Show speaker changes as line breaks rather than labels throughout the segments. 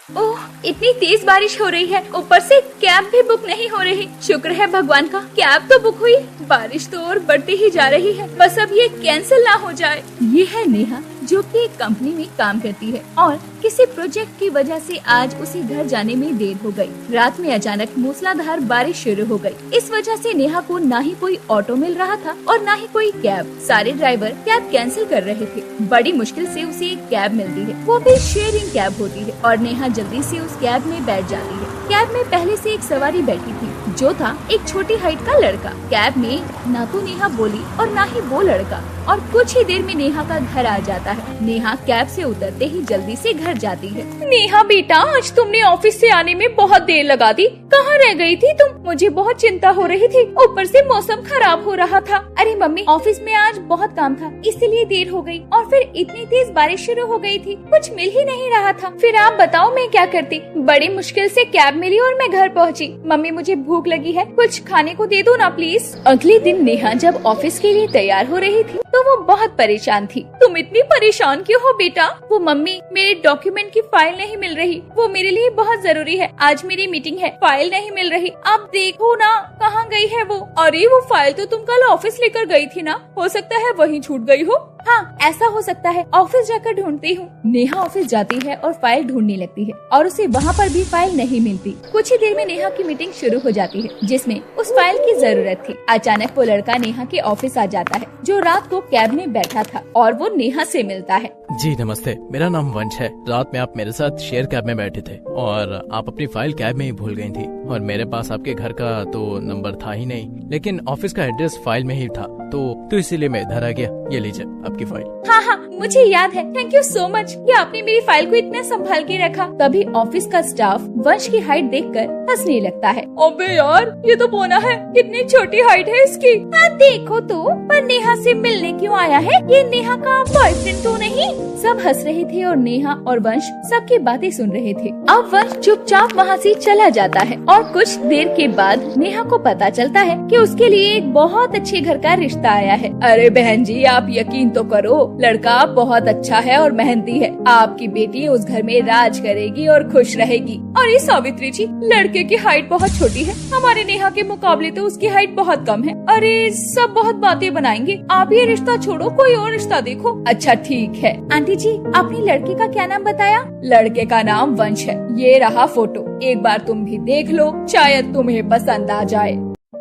ओह, इतनी तेज बारिश हो रही है, ऊपर से कैब भी बुक नहीं हो रही। शुक्र है भगवान का, कैब तो बुक हुई। बारिश तो और बढ़ती ही जा रही है, बस अब ये कैंसिल ना हो जाए। ये है नेहा, जो कि एक कंपनी में काम करती है और किसी प्रोजेक्ट की वजह से आज उसे घर जाने में देर हो गई। रात में अचानक मूसलाधार बारिश शुरू हो गई। इस वजह से नेहा को ना ही कोई ऑटो मिल रहा था और ना ही कोई कैब। सारे ड्राइवर कैब कैंसिल कर रहे थे। बड़ी मुश्किल से उसे एक कैब मिलती है, वो भी शेयरिंग कैब होती है और नेहा जल्दी से उस कैब में बैठ जाती है। कैब में पहले से एक सवारी बैठी थी, जो था एक छोटी हाइट का लड़का। कैब में ना तो नेहा बोली और ना ही वो लड़का, और कुछ ही देर में नेहा का घर आ जाता है। नेहा कैब से उतरते ही जल्दी से घर जाती है। नेहा बेटा, आज तुमने ऑफिस से आने में बहुत देर लगा दी, कहाँ रह गई थी तुम? मुझे बहुत चिंता हो रही थी, ऊपर से मौसम खराब हो रहा था। अरे मम्मी, ऑफिस में आज बहुत काम था, इसलिए देर हो गई, और फिर इतनी तेज बारिश शुरू हो गई थी, कुछ मिल ही नहीं रहा था। फिर आप बताओ मैं क्या करती? बड़ी मुश्किल से कैब मिली और मैं घर पहुँची। मम्मी, मुझे भूख लगी है, कुछ खाने को दे दो ना प्लीज। अगले दिन नेहा जब ऑफिस के लिए तैयार हो रही थी तो वो बहुत परेशान थी। तुम इतनी परेशान क्यों हो बेटा? वो मम्मी, मेरे डॉक्यूमेंट की फाइल नहीं मिल रही, वो मेरे लिए बहुत जरूरी है। आज मेरी मीटिंग है, फाइल नहीं मिल रही। आप देखो ना, कहाँ गई है वो? अरे वो फाइल तो तुम कल ऑफिस लेकर गई थी ना, हो सकता है वहीं छूट गई हो। हाँ, ऐसा हो सकता है, ऑफिस जाकर ढूंढती हूँ। नेहा ऑफिस जाती है और फाइल ढूंढने लगती है और उसे वहाँ पर भी फाइल नहीं मिलती। कुछ ही देर में नेहा की मीटिंग शुरू हो जाती है, जिसमें उस फाइल की जरूरत थी। अचानक वो लड़का नेहा के ऑफिस आ जाता है, जो रात को कैब में बैठा था, और वो नेहा से मिलता है।
जी नमस्ते, मेरा नाम वंश है। रात में आप मेरे साथ शेयर कैब में बैठे थे और आप अपनी फाइल कैब में ही भूल गई थी, और मेरे पास आपके घर का तो नंबर था ही नहीं, लेकिन ऑफिस का एड्रेस फाइल में ही था, तो इसीलिए मैं इधर आ गया। ये लीजिए आपकी फाइल।
हाँ हाँ, मुझे याद है। थैंक यू सो मच कि आपने मेरी फाइल को इतना संभाल के रखा। तभी ऑफिस का स्टाफ वंश की हाइट देखकर हंसने लगता है। अबे यार, ये तो बोना है, कितनी छोटी हाइट है इसकी। हाँ देखो तो, पर नेहा से मिलने क्यों आया है? ये नेहा का बॉयफ्रेंड तो नहीं? सब हंस रहे थे और नेहा और वंश सबकी बातें सुन रहे थे। अब वंश चुपचाप वहाँ से चला जाता है और कुछ देर के बाद नेहा को पता चलता है कि उसके लिए एक बहुत अच्छे घर का रिश्ता आया है। अरे बहन जी, आप यकीन तो करो, लड़का बहुत अच्छा है और मेहनती है। आपकी बेटी उस घर में राज करेगी और खुश रहेगी। अरे सावित्री जी, लड़के की हाइट बहुत छोटी है, हमारे नेहा के मुकाबले तो उसकी हाइट बहुत कम है। अरे सब बहुत बातें बनाएंगे, आप ये रिश्ता छोड़ो, कोई और रिश्ता देखो। अच्छा ठीक है। आंटी जी, आपने लड़के का क्या नाम बताया? लड़के का नाम वंश है। ये रहा फोटो, एक बार तुम भी देख लो, शायद तुम्हें पसंद आ जाए।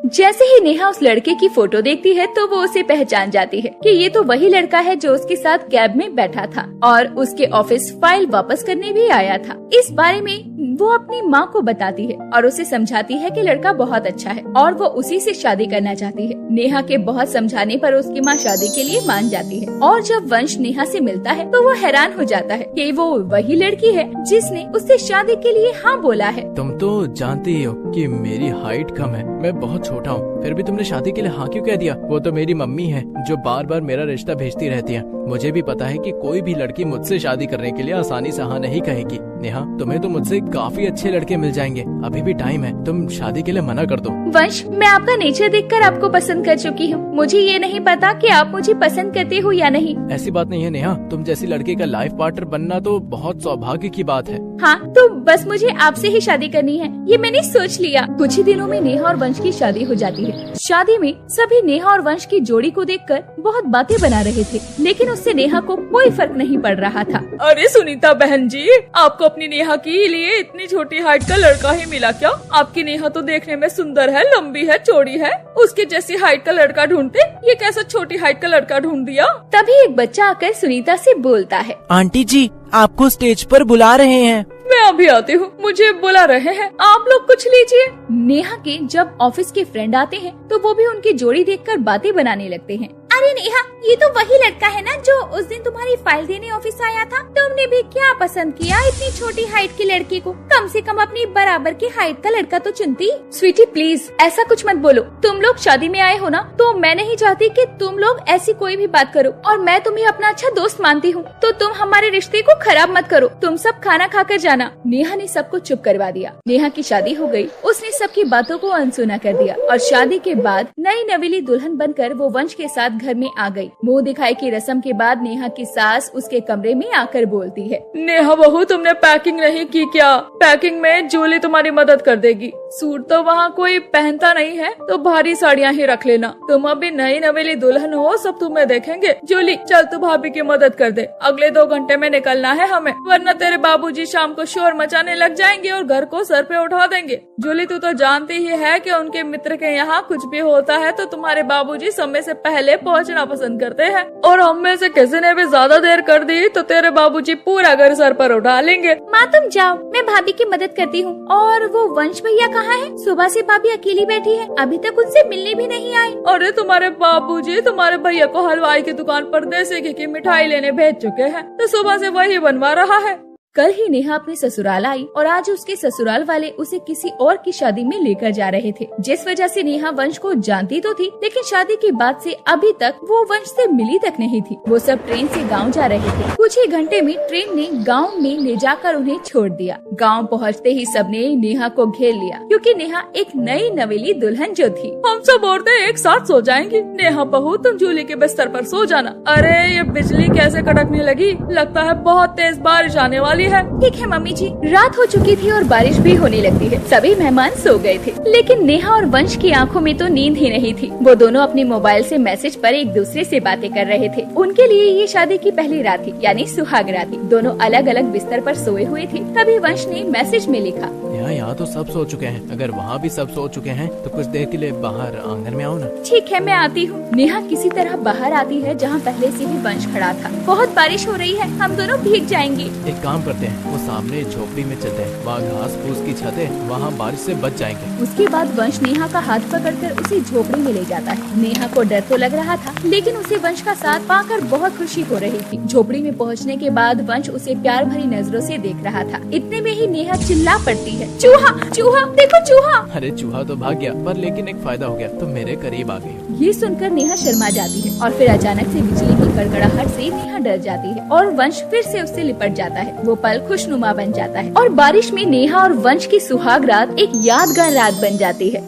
जैसे ही नेहा उस लड़के की फोटो देखती है तो वो उसे पहचान जाती है कि ये तो वही लड़का है जो उसके साथ कैब में बैठा था और उसके ऑफिस फाइल वापस करने भी आया था। इस बारे में वो अपनी माँ को बताती है और उसे समझाती है कि लड़का बहुत अच्छा है और वो उसी से शादी करना चाहती है। नेहा के बहुत समझाने पर उसकी माँ शादी के लिए मान जाती है और जब वंश नेहा से मिलता है तो वो हैरान हो जाता है कि वो वही लड़की है जिसने उससे शादी के लिए हाँ बोला है।
तुम तो जानती हो कि मेरी हाइट कम है, मैं बहुत छोटा हूँ, फिर भी तुमने शादी के लिए हाँ क्यों कह दिया? वो तो मेरी मम्मी है जो बार बार मेरा रिश्ता भेजती रहती है। मुझे भी पता है कि कोई भी लड़की मुझसे शादी करने के लिए आसानी से हाँ नहीं कहेगी। नेहा, तुम्हें तो मुझसे काफी अच्छे लड़के मिल जाएंगे, अभी भी टाइम है, तुम शादी के लिए मना कर दो।
वंश, मैं आपका नेचर देखकर आपको पसंद कर चुकी हूँ, मुझे ये नहीं पता कि आप मुझे पसंद करते हो या नहीं।
ऐसी बात नहीं है नेहा, तुम जैसी लड़के का लाइफ पार्टनर बनना तो बहुत सौभाग्य की बात है।
हाँ, तो बस मुझे आपसे ही शादी करनी है, ये मैंने सोच लिया। कुछ ही दिनों में नेहा और वंश की शादी हो जाती है। शादी में सभी नेहा और वंश की जोड़ी को देखकर बहुत बातें बना रहे थे, लेकिन उससे नेहा को कोई फर्क नहीं पड़ रहा था। अरे सुनीता बहन जी, आपको अपनी नेहा के लिए इतनी छोटी हाइट का लड़का ही मिला क्या? आपकी नेहा तो देखने में सुंदर है, लंबी है, चौड़ी है, उसके जैसी हाइट का लड़का ढूंढते, ये कैसा छोटी हाइट का लड़का ढूंढ दिया? तभी एक बच्चा आकर सुनीता से बोलता है,
आंटी जी, आपको स्टेज पर बुला रहे हैं।
मैं अभी आती हूँ, मुझे बुला रहे हैं, आप लोग कुछ लीजिए। नेहा के जब ऑफिस के फ्रेंड आते हैं तो वो भी उनकी जोड़ी देखकर बातें बनाने लगते हैं। अरे नेहा, ये तो वही लड़का है ना जो उस दिन तुम्हारी फाइल देने ऑफिस आया था? तुमने भी क्या पसंद किया इतनी छोटी हाइट की लड़की को? कम से कम अपनी बराबर की हाइट का लड़का तो चुनती। स्वीटी प्लीज ऐसा कुछ मत बोलो, तुम लोग शादी में आए हो ना, तो मैं नहीं चाहती कि तुम लोग ऐसी कोई भी बात करो, और मैं तुम्हें अपना अच्छा दोस्त मानती हूँ, तो तुम हमारे रिश्ते को खराब मत करो। तुम सब खाना खाकर जाना। नेहा ने सबको चुप करवा दिया। नेहा की शादी हो गई, उसने सबकी बातों को अनसुना कर दिया और शादी के बाद नई नवेली दुल्हन बनकर वो वंश के साथ घर घर में आ गई। मुंह दिखाई की रस्म के बाद नेहा की सास उसके कमरे में आकर बोलती है,
नेहा बहू, तुमने पैकिंग नहीं की क्या? पैकिंग में जूली तुम्हारी मदद कर देगी। सूट तो वहाँ कोई पहनता नहीं है, तो भारी साड़ियाँ ही रख लेना। तुम अभी नई नवेली दुल्हन हो, सब तुम्हें देखेंगे। जूली चल, तू भाभी की मदद कर दे। अगले 2 घंटे में निकलना है हमें, वरना तेरे बाबूजी शाम को शोर मचाने लग जाएंगे और घर को सर पे उठा देंगे। जूली तू तो जानती ही है कि उनके मित्र के यहाँ कुछ भी होता है तो तुम्हारे बाबूजी समय से पहले पहुँचना पसंद करते हैं, और हम में से किसी ने भी ज्यादा देर कर दी तो तेरे बाबूजी पूरा घर सर पर उठा लेंगे।
माँ तुम जाओ, मैं भाभी की मदद करती हूँ। और वो वंश भैया कहाँ है? सुबह से भाभी अकेली बैठी है, अभी तक उनसे मिलने भी नहीं आए।
अरे तुम्हारे बाबूजी तुम्हारे भैया को हलवाई की दुकान पर देसी घी की मिठाई लेने भेज चुके हैं, तो सुबह से वही बनवा रहा है।
कल ही नेहा अपने ससुराल आई और आज उसके ससुराल वाले उसे किसी और की शादी में लेकर जा रहे थे, जिस वजह से नेहा वंश को जानती तो थी, लेकिन शादी के बाद से अभी तक वो वंश से मिली तक नहीं थी। वो सब ट्रेन से गांव जा रहे थे। कुछ ही घंटे में ट्रेन ने गांव में ले जाकर उन्हें छोड़ दिया। गांव पहुंचते ही सबने नेहा को घेर लिया, क्योंकि नेहा एक नई नवेली दुल्हन जो थी।
हम सब औरतें एक साथ सो जाएंगी। नेहा बहू तुम जूली के बिस्तर पर सो जाना। अरे ये बिजली कैसे कड़कने लगी, लगता है बहुत तेज बारिश आने वाली है।
ठीक है मम्मी जी। रात हो चुकी थी और बारिश भी होने लगती है। सभी मेहमान सो गए थे, लेकिन नेहा और वंश की आंखों में तो नींद ही नहीं थी। वो दोनों अपने मोबाइल से मैसेज पर एक दूसरे से बातें कर रहे थे। उनके लिए ये शादी की पहली रात थी, यानी सुहाग रात थी। दोनों अलग अलग बिस्तर पर सोए हुए थे। तभी वंश ने मैसेज में लिखा,
यहाँ तो सब सो चुके हैं, अगर वहाँ भी सब सो चुके हैं तो कुछ देर के लिए बाहर आंगन में आओ ना।
ठीक है मैं आती हूँ। नेहा किसी तरह बाहर आती है, जहाँ पहले से ही वंश खड़ा था। बहुत बारिश हो रही है, हम दोनों भीग जाएंगे।
एक काम करते हैं, वो सामने झोपड़ी में चलते हैं, वहाँ घास फूस की छत है, वहाँ बारिश से बच जाएंगे।
उसके बाद वंश नेहा का हाथ पकड़कर उसे झोपड़ी में ले जाता है। नेहा को डर तो लग रहा था, लेकिन उसे वंश का साथ पाकर बहुत खुशी हो रही थी। झोपड़ी में पहुँचने के बाद वंश उसे प्यार भरी नजरों से देख रहा था। इतने में ही नेहा चिल्ला पड़ती है, चूहा चूहा, देखो चूहा।
अरे चूहा तो भाग गया, पर लेकिन एक फायदा हो गया, तुम मेरे करीब आ गई।
ये सुनकर नेहा शर्मा जाती है और फिर अचानक से बिजली की कड़कड़ाहट से नेहा डर जाती है और वंश फिर से उससे लिपट जाता है। वो पल खुशनुमा बन जाता है और बारिश में नेहा और वंश की सुहाग रात एक यादगार रात बन जाती है।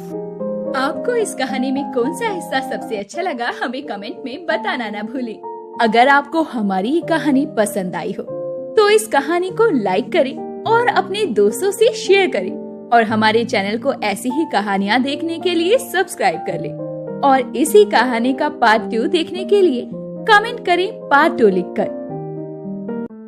आपको इस कहानी में कौन सा हिस्सा सबसे अच्छा लगा, हमें कमेंट में बताना ना भूलें। अगर आपको हमारी ये कहानी पसंद आई हो तो इस कहानी को लाइक करें और अपने दोस्तों से शेयर करें, और हमारे चैनल को ऐसी ही कहानियाँ देखने के लिए सब्सक्राइब कर लें। और इसी कहानी का पार्ट 2 देखने के लिए कमेंट करें पार्ट 2 लिखकर।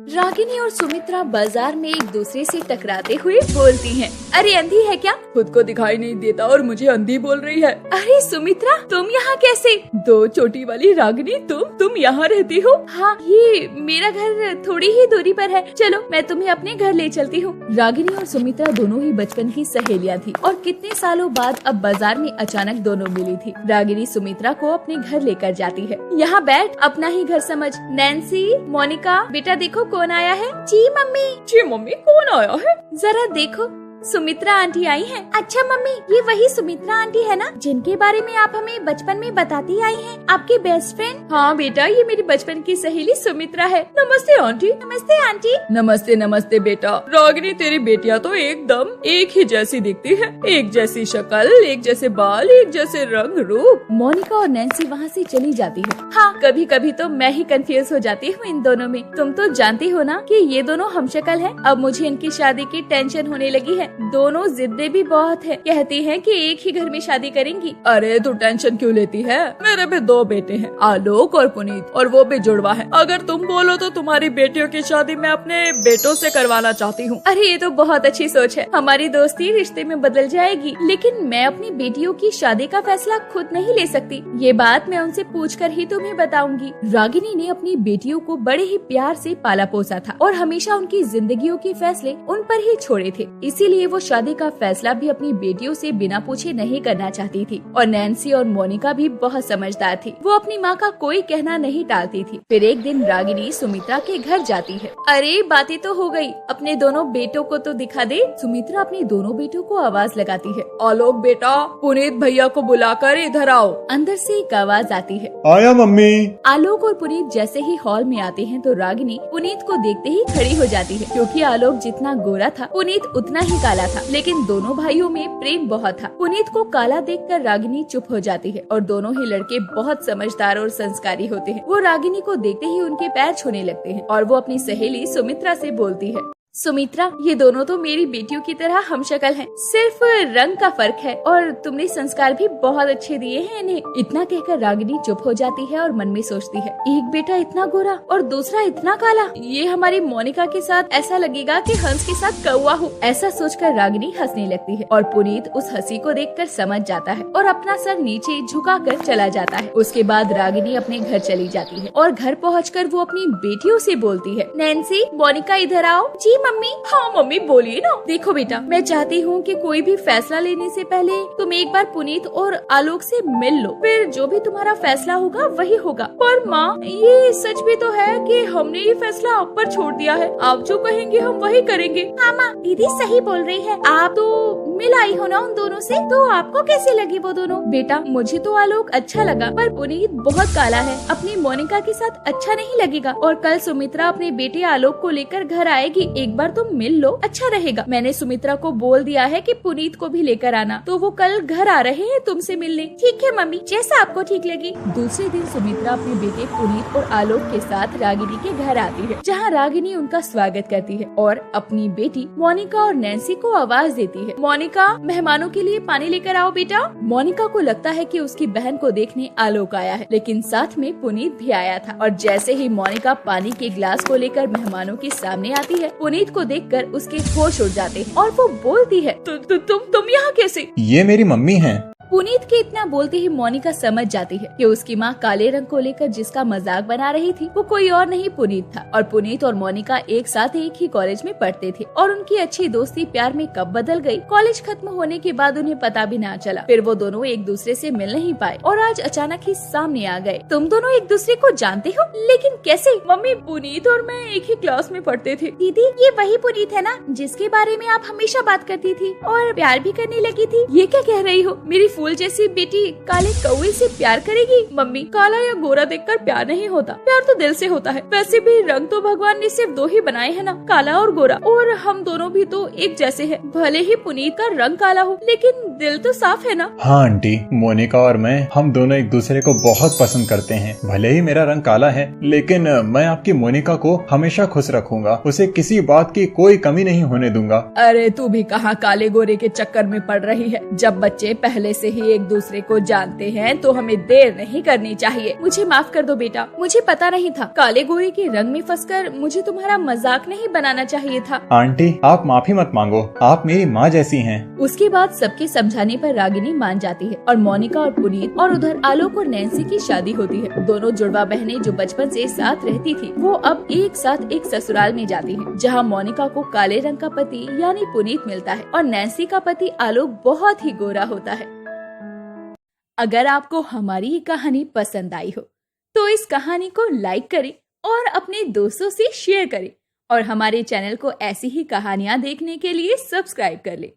रागिनी और सुमित्रा बाजार में एक दूसरे से टकराते हुए बोलती हैं, अरे अंधी है क्या?
खुद को दिखाई नहीं देता और मुझे अंधी बोल रही है।
अरे सुमित्रा तुम यहाँ कैसे?
2 चोटी वाली रागिनी, तुम यहाँ रहती हो?
हाँ, ये मेरा घर थोड़ी ही दूरी पर है। चलो मैं तुम्हें अपने घर ले चलती हूँ। रागिनी और सुमित्रा दोनों ही बचपन की सहेलियाँ थी और कितने सालों बाद अब बाजार में अचानक दोनों मिली थी। रागिनी सुमित्रा को अपने घर लेकर जाती है। यहाँ बैठ, अपना ही घर समझ। नैन्सी, मोनिका, बेटा देखो कौन आया है।
जी मम्मी कौन आया है?
जरा देखो, सुमित्रा आंटी आई हैं। अच्छा मम्मी, ये वही सुमित्रा आंटी है ना, जिनके बारे में आप हमें बचपन में बताती आई हैं, आपकी बेस्ट फ्रेंड?
हाँ बेटा, ये मेरी बचपन की सहेली सुमित्रा है। नमस्ते आंटी।
नमस्ते आंटी।
नमस्ते बेटा। रागिनी तेरी बेटियां तो एकदम एक ही जैसी दिखती है, एक जैसी शक्ल, एक जैसे बाल, एक जैसे रंग रूप।
मोनिका और नैन्सी वहाँ से चली जाती है। हाँ, कभी कभी तो मैं ही कंफ्यूज हो जाती हूँ इन दोनों में। तुम तो जानती हो ना कि ये दोनों हमशक्ल हैं। अब मुझे इनकी शादी की टेंशन होने लगी है। दोनों जिद्दे भी बहुत है, कहती हैं कि एक ही घर में शादी करेंगी।
अरे तू टेंशन क्यों लेती है? मेरे भी 2 बेटे हैं, आलोक और पुनीत, और वो भी जुड़वा है। अगर तुम बोलो तो तुम्हारी बेटियों की शादी मैं अपने बेटों से करवाना चाहती हूँ।
अरे ये तो बहुत अच्छी सोच है, हमारी दोस्ती रिश्ते में बदल जाएगी। लेकिन मैं अपनी बेटियों की शादी का फैसला खुद नहीं ले सकती, ये बात मैं उनसे पूछकर ही तुम्हें बताऊंगी। रागिनी ने अपनी बेटियों को बड़े ही प्यार से पाला पोसा था और हमेशा उनकी जिंदगियों के फैसले उन पर ही छोड़े थे, इसीलिए वो शादी का फैसला भी अपनी बेटियों से बिना पूछे नहीं करना चाहती थी। और नैन्सी और मोनिका भी बहुत समझदार थी, वो अपनी माँ का कोई कहना नहीं टालती थी। फिर एक दिन रागिनी सुमित्रा के घर जाती है। अरे बातें तो हो गई, अपने दोनों बेटों को तो दिखा दे। सुमित्रा अपने दोनों बेटों को आवाज लगाती है,
आलोक बेटा, पुनीत भैया को बुलाकर इधर आओ।
अंदर से एक आवाज आती है,
आया मम्मी।
आलोक और पुनीत जैसे ही हॉल में आते हैं तो रागिनी पुनीत को देखते ही खड़ी हो जाती है, क्योंकि आलोक जितना गोरा था पुनीत उतना ही काला काला था, लेकिन दोनों भाइयों में प्रेम बहुत था। पुनीत को काला देखकर रागिनी चुप हो जाती है और दोनों ही लड़के बहुत समझदार और संस्कारी होते हैं। वो रागिनी को देखते ही उनके पैर छूने लगते हैं और वो अपनी सहेली सुमित्रा से बोलती है, सुमित्रा, ये दोनों तो मेरी बेटियों की तरह हमशक्ल हैं। सिर्फ रंग का फर्क है और तुमने संस्कार भी बहुत अच्छे दिए हैं इन्हें। इतना कहकर रागिनी चुप हो जाती है और मन में सोचती है, एक बेटा इतना गोरा और दूसरा इतना काला, ये हमारी मोनिका के साथ ऐसा लगेगा कि हंस के साथ कौवा हो। ऐसा सोचकर रागिनी हंसने लगती है और पुनीत उस हंसी को देखकर समझ जाता है और अपना सर नीचे झुकाकर चला जाता है। उसके बाद रागिनी अपने घर चली जाती है और घर पहुँचकर वो अपनी बेटियों से बोलती है, नैन्सी, मोनिका इधर आओ। जी मम्मी। हाँ मम्मी, बोलिए ना। देखो बेटा, मैं चाहती हूँ कि कोई भी फैसला लेने से पहले तुम एक बार पुनीत और आलोक से मिल लो, फिर जो भी तुम्हारा फैसला होगा वही होगा। पर माँ, ये सच भी तो है कि हमने ये फैसला आप पर छोड़ दिया है। आप जो कहेंगे हम वही करेंगे। हाँ माँ, दीदी सही बोल रही है। आप तो मिल आई हो ना उन दोनों से, तो आपको कैसे लगी वो दोनों? बेटा, मुझे तो आलोक अच्छा लगा, पर पुनीत बहुत काला है, अपनी मोनिका के साथ अच्छा नहीं लगेगा। और कल सुमित्रा अपने बेटे आलोक को लेकर घर आएगी, एक बार तुम मिल लो, अच्छा रहेगा। मैंने सुमित्रा को बोल दिया है कि पुनीत को भी लेकर आना, तो वो कल घर आ रहे हैं तुमसे मिलने। ठीक है मम्मी, जैसा आपको ठीक लगे। दूसरे दिन सुमित्रा अपने बेटे पुनीत और आलोक के साथ रागिनी के घर आती है, जहाँ रागिनी उनका स्वागत करती है और अपनी बेटी मोनिका और नैन्सी को आवाज देती है, मोनिका, मेहमानों के लिए पानी लेकर आओ बेटा। मोनिका को लगता है कि उसकी बहन को देखने आलोक आया है, लेकिन साथ में पुनीत भी आया था। और जैसे ही मोनिका पानी के गिलास को लेकर मेहमानों के सामने आती है, पुनीत को देखकर उसके होश उड़ जाते हैं और वो बोलती है, तुम यहाँ कैसे?
ये मेरी मम्मी हैं।
पुनीत के इतना बोलते ही मोनिका समझ जाती है कि उसकी माँ काले रंग को लेकर जिसका मजाक बना रही थी वो कोई और नहीं पुनीत था। और पुनीत और मोनिका एक साथ एक ही कॉलेज में पढ़ते थे और उनकी अच्छी दोस्ती प्यार में कब बदल गई, कॉलेज खत्म होने के बाद उन्हें पता भी ना चला। फिर वो दोनों एक दूसरे से मिल नहीं पाए और आज अचानक ही सामने आ गए। तुम दोनों एक दूसरे को जानते हो, लेकिन कैसे?
मम्मी, पुनीत और मैं एक ही क्लास में पढ़ते थे।
दीदी, ये वही पुनीत है ना जिसके बारे में आप हमेशा बात करती थी और प्यार भी करने लगी थी?
ये क्या कह रही हो? मेरी फूल जैसी बेटी काले कौवे से प्यार करेगी? मम्मी, काला या गोरा देखकर प्यार नहीं होता, प्यार तो दिल से होता है। वैसे भी रंग तो भगवान ने सिर्फ दो ही बनाए हैं ना, काला और गोरा, और हम दोनों भी तो एक जैसे हैं। भले ही पुनीत का रंग काला हो, लेकिन दिल तो साफ है ना।
हाँ आंटी, मोनिका और मैं, हम दोनों एक दूसरे को बहुत पसंद करते हैं। भले ही मेरा रंग काला है, लेकिन मैं आपकी मोनिका को हमेशा खुश रखूंगा, उसे किसी बात की कोई कमी नहीं होने दूंगा।
अरे तू भी कहाँ काले गोरे के चक्कर में पड़ रही है। जब बच्चे पहले से ही एक दूसरे को जानते हैं तो हमें देर नहीं करनी चाहिए।
मुझे माफ कर दो बेटा, मुझे पता नहीं था। काले गोरे के रंग में फंसकर मुझे तुम्हारा मजाक नहीं बनाना चाहिए था।
आंटी, आप माफी मत मांगो, आप मेरी माँ जैसी हैं।
उसके बाद सबके समझाने पर रागिनी मान जाती है और मोनिका और पुनीत और उधर आलोक और नैन्सी की शादी होती है। दोनों जुड़वा बहनें जो बचपन से साथ रहती थी, वो अब एक साथ एक ससुराल में जाती है, जहाँ मोनिका को काले रंग का पति यानी पुनीत मिलता है और नैन्सी का पति आलोक बहुत ही गोरा होता है। अगर आपको हमारी ये कहानी पसंद आई हो तो इस कहानी को लाइक करें और अपने दोस्तों से शेयर करें और हमारे चैनल को ऐसी ही कहानियाँ देखने के लिए सब्सक्राइब कर लें।